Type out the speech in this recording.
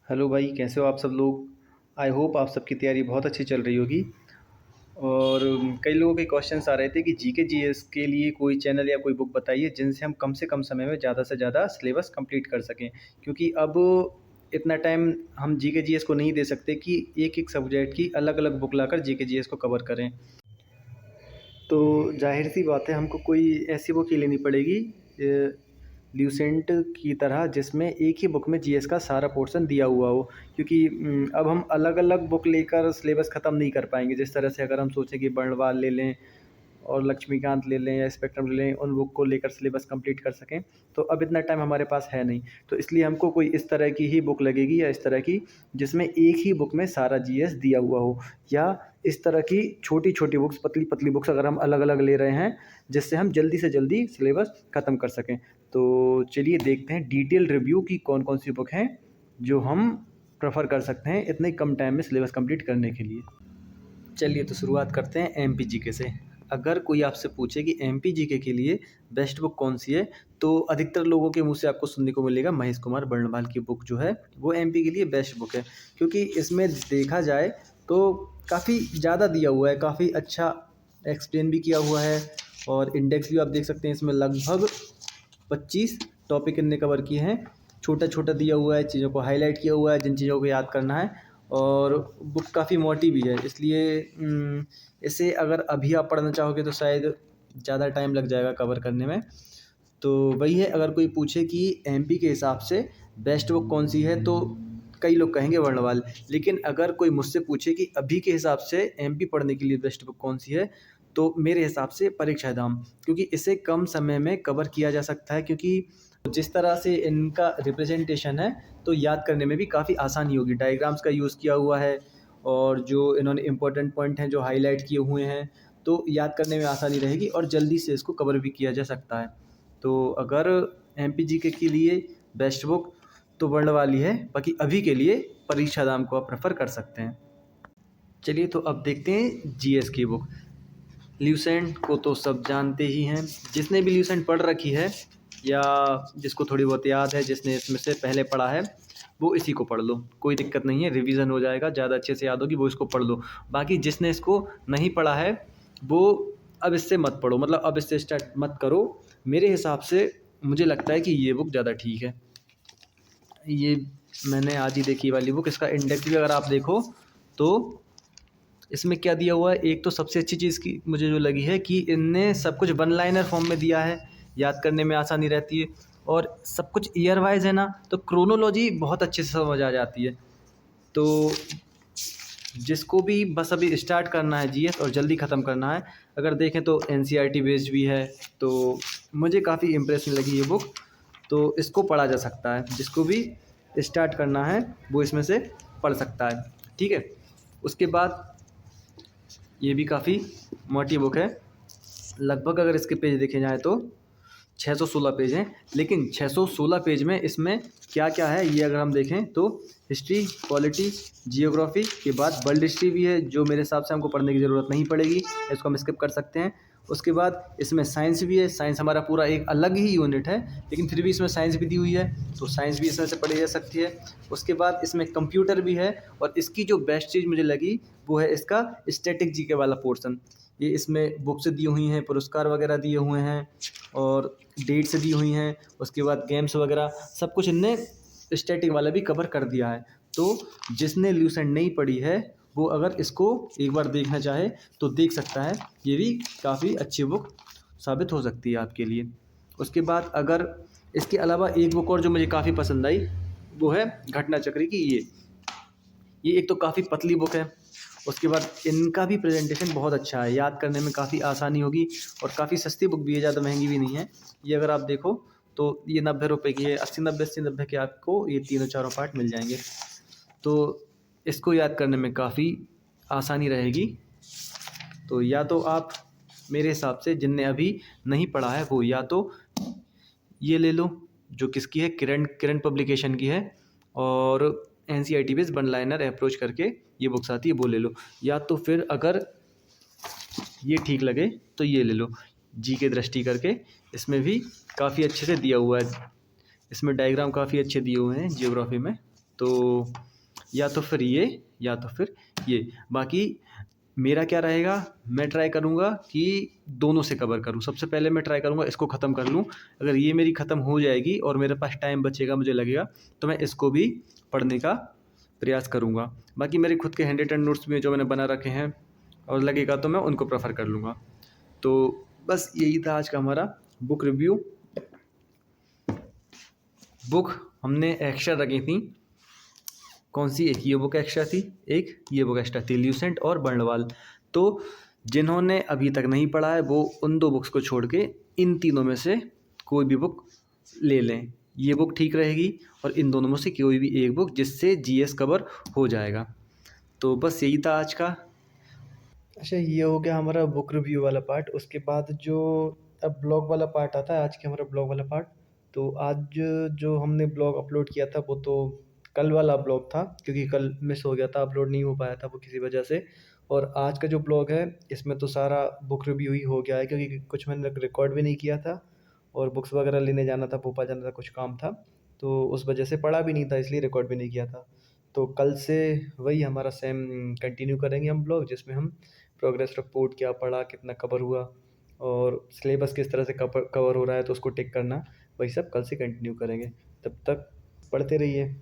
Hello भाई, कैसे हो आप सब लोग। आई होप आप सबकी तैयारी बहुत अच्छी चल रही होगी। और कई लोगों के क्वेश्चंस आ रहे थे कि जीके जीएस के लिए कोई चैनल या कोई बुक बताइए जिनसे हम कम से कम समय में ज़्यादा से ज़्यादा सिलेबस कंप्लीट कर सकें, क्योंकि अब इतना टाइम हम जीके जीएस को नहीं दे सकते कि एक एक सब्जेक्ट की अलग अलग बुक लाकर जीके जीएस को कवर करें। तो जाहिर सी बात है, हमको कोई ऐसी बुक ही लेनी पड़ेगी ल्यूसेंट की तरह, जिसमें एक ही बुक में जीएस का सारा पोर्शन दिया हुआ हो। क्योंकि अब हम अलग अलग बुक लेकर सिलेबस ख़त्म नहीं कर पाएंगे। जिस तरह से अगर हम सोचें कि बर्णवाल ले लें और लक्ष्मीकांत ले लें या स्पेक्ट्रम ले लें, उन बुक को लेकर सिलेबस कंप्लीट कर सकें, तो अब इतना टाइम हमारे पास है नहीं। तो इसलिए हमको कोई इस तरह की ही बुक लगेगी, या इस तरह की जिसमें एक ही बुक में सारा जीएस दिया हुआ हो, या इस तरह की छोटी छोटी बुक्स, पतली पतली बुक्स अगर हम अलग अलग ले रहे हैं, जिससे हम जल्दी से जल्दी सिलेबस ख़त्म कर सकें। तो चलिए देखते हैं डिटेल रिव्यू की कौन कौन सी बुक हैं जो हम प्रेफर कर सकते हैं इतने कम टाइम में सिलेबस कंप्लीट करने के लिए। चलिए तो शुरुआत करते हैं एम पी जी के से। अगर कोई आपसे पूछे कि एम पी जी के लिए बेस्ट बुक कौन सी है, तो अधिकतर लोगों के मुंह से आपको सुनने को मिलेगा महेश कुमार बर्णवाल की बुक जो है वो एम पी के लिए बेस्ट बुक है। क्योंकि इसमें देखा जाए तो काफ़ी ज़्यादा दिया हुआ है, काफ़ी अच्छा एक्सप्लेन भी किया हुआ है, और इंडेक्स भी आप देख सकते हैं। इसमें लगभग 25 टॉपिक इनने कवर किए हैं। छोटा छोटा दिया हुआ है, चीज़ों को हाईलाइट किया हुआ है जिन चीज़ों को याद करना है। और बुक काफ़ी मोटी भी है, इसलिए इसे अगर अभी आप पढ़ना चाहोगे तो शायद ज़्यादा टाइम लग जाएगा कवर करने में। तो वही है, अगर कोई पूछे कि एमपी के हिसाब से बेस्ट बुक कौन सी है, तो कई लोग कहेंगे वर्णवाल। लेकिन अगर कोई मुझसे पूछे कि अभी के हिसाब से एमपी पढ़ने के लिए बेस्ट बुक कौन सी है, तो मेरे हिसाब से परीक्षा धाम, क्योंकि इसे कम समय में कवर किया जा सकता है। क्योंकि जिस तरह से इनका रिप्रेजेंटेशन है, तो याद करने में भी काफ़ी आसानी होगी। डायग्राम्स का यूज़ किया हुआ है, और जो इन्होंने इम्पोर्टेंट पॉइंट हैं जो हाईलाइट किए हुए हैं, तो याद करने में आसानी रहेगी और जल्दी से इसको कवर भी किया जा सकता है। तो अगर एम पी जी के लिए बेस्ट बुक तो वर्णवाल ही है। बाकी अभी के लिए परीक्षा धाम को आप प्रेफर कर सकते हैं। चलिए तो अब देखते हैं जीएस की बुक। ल्यूसेंट को तो सब जानते ही हैं। जिसने भी ल्यूसेंट पढ़ रखी है, या जिसको थोड़ी बहुत याद है, जिसने इसमें से पहले पढ़ा है, वो इसी को पढ़ लो, कोई दिक्कत नहीं है। रिवीजन हो जाएगा, ज़्यादा अच्छे से याद होगी, वो इसको पढ़ लो। बाकी जिसने इसको नहीं पढ़ा है, वो अब इससे मत पढ़ो, मतलब अब इससे स्टार्ट मत करो। मेरे हिसाब से मुझे लगता है कि ये बुक ज़्यादा ठीक है। ये मैंने आज ही देखी वाली बुक, इसका इंडेक्स भी अगर आप देखो तो इसमें क्या दिया हुआ है। एक तो सबसे अच्छी चीज़ की मुझे जो लगी है कि इनने सब कुछ वन लाइनर फॉर्म में दिया है, याद करने में आसानी रहती है। और सब कुछ ईयर वाइज है ना, तो क्रोनोलॉजी बहुत अच्छे से समझ आ जाती है। तो जिसको भी बस अभी स्टार्ट करना है जीएस और जल्दी ख़त्म करना है, अगर देखें तो एनसीईआरटी बेस्ड भी है। तो मुझे काफ़ी इम्प्रेसिव लगी ये बुक। तो इसको पढ़ा जा सकता है, जिसको भी स्टार्ट करना है वो इसमें से पढ़ सकता है। ठीक है। उसके बाद ये भी काफ़ी मोटी बुक है। लगभग अगर इसके पेज देखे जाए तो 616 पेज हैं। लेकिन 616 पेज में इसमें क्या क्या है, ये अगर हम देखें तो हिस्ट्री, पॉलिटी, जियोग्राफी के बाद वर्ल्ड हिस्ट्री भी है, जो मेरे हिसाब से हमको पढ़ने की ज़रूरत नहीं पड़ेगी, इसको हम स्किप कर सकते हैं। उसके बाद इसमें साइंस भी है। साइंस हमारा पूरा एक अलग ही यूनिट है, लेकिन फिर भी इसमें साइंस भी दी हुई है, तो साइंस भी इसमें से पढ़ी जा सकती है। उसके बाद इसमें कंप्यूटर भी है, और इसकी जो बेस्ट चीज़ मुझे लगी वो है इसका स्टैटिक जीके वाला पोर्शन। ये इसमें बुक्स दी हुई हैं, पुरस्कार वगैरह दिए हुए हैं, और डेट्स दी हुई हैं। उसके बाद गेम्स वगैरह सब कुछ इनने स्टैटिक वाला भी कवर कर दिया है। तो जिसने ल्यूसेंट नहीं पढ़ी है, वो अगर इसको एक बार देखना चाहे तो देख सकता है। ये भी काफ़ी अच्छी बुक साबित हो सकती है आपके लिए। उसके बाद अगर इसके अलावा एक बुक और जो मुझे काफ़ी पसंद आई, वो है घटना चक्री की। ये एक तो काफ़ी पतली बुक है। उसके बाद इनका भी प्रेजेंटेशन बहुत अच्छा है, याद करने में काफ़ी आसानी होगी, और काफ़ी सस्ती बुक भी है, ज़्यादा महंगी भी नहीं है। ये अगर आप देखो तो ये 90 रुपये की है। 80 90 के आपको ये तीनों चारों पार्ट मिल जाएंगे। तो इसको याद करने में काफ़ी आसानी रहेगी। तो या तो आप, मेरे हिसाब से जिनने अभी नहीं पढ़ा है, वो या तो ये ले लो, जो किसकी है, किरण किरण पब्लिकेशन की है, और NCERT based one liner approach करके ये बुक्स आती है, वो ले लो। या तो फिर अगर ये ठीक लगे तो ये ले लो, जी के दृष्टि करके। इसमें भी काफ़ी अच्छे से दिया हुआ है, इसमें डायग्राम काफ़ी अच्छे दिए हुए हैं जियोग्राफी में। तो या तो फिर ये या तो फिर ये। बाकी मेरा क्या रहेगा, मैं ट्राई करूँगा कि दोनों से कवर करूँ। सबसे पहले मैं ट्राई करूँगा इसको ख़त्म कर लूँ। अगर ये मेरी ख़त्म हो जाएगी और मेरे पास टाइम बचेगा, मुझे लगेगा, तो मैं इसको भी पढ़ने का प्रयास करूँगा। बाकी मेरे खुद के हैंड रिटन नोट्स भी जो मैंने बना रखे हैं, और लगेगा तो मैं उनको प्रेफर कर लूँगा। तो बस यही था आज का हमारा बुक रिव्यू। बुक हमने एक्स्ट्रा रखी थी, कौन सी, एक ये बुक एक्स्ट्रा थी, एक ये बुक एक्स्ट्रा थी, ल्यूसेंट और बर्नवाल। तो जिन्होंने अभी तक नहीं पढ़ा है वो उन 2 बुक्स को छोड़ के इन तीनों में से कोई भी बुक ले लें। ये बुक ठीक रहेगी, और इन दोनों में से कोई भी एक बुक, जिससे जीएस कवर हो जाएगा। तो बस यही था आज का। अच्छा, ये हो गया हमारा बुक रिव्यू वाला पार्ट। उसके बाद जो अब ब्लॉग वाला पार्ट आता है, आज के हमारा ब्लॉग वाला पार्ट। तो आज जो हमने ब्लॉग अपलोड किया था वो तो कल वाला ब्लॉग था, क्योंकि कल मिस हो गया था, अपलोड नहीं हो पाया था वो किसी वजह से। और आज का जो ब्लॉग है इसमें तो सारा बुक रिव्यू ही हो गया है, क्योंकि कुछ मैंने रिकॉर्ड भी नहीं किया था, और बुक्स वगैरह लेने जाना था, भोपाल जाना था, कुछ काम था, तो उस वजह से पढ़ा भी नहीं था, इसलिए रिकॉर्ड भी नहीं किया था। तो कल से वही हमारा सेम कंटिन्यू करेंगे हम ब्लॉग, जिसमें हम प्रोग्रेस रिपोर्ट, क्या पढ़ा, कितना कवर हुआ, और सिलेबस किस तरह से कवर हो रहा है तो उसको टिक करना, वही सब कल से कंटिन्यू करेंगे। तब तक पढ़ते रहिए।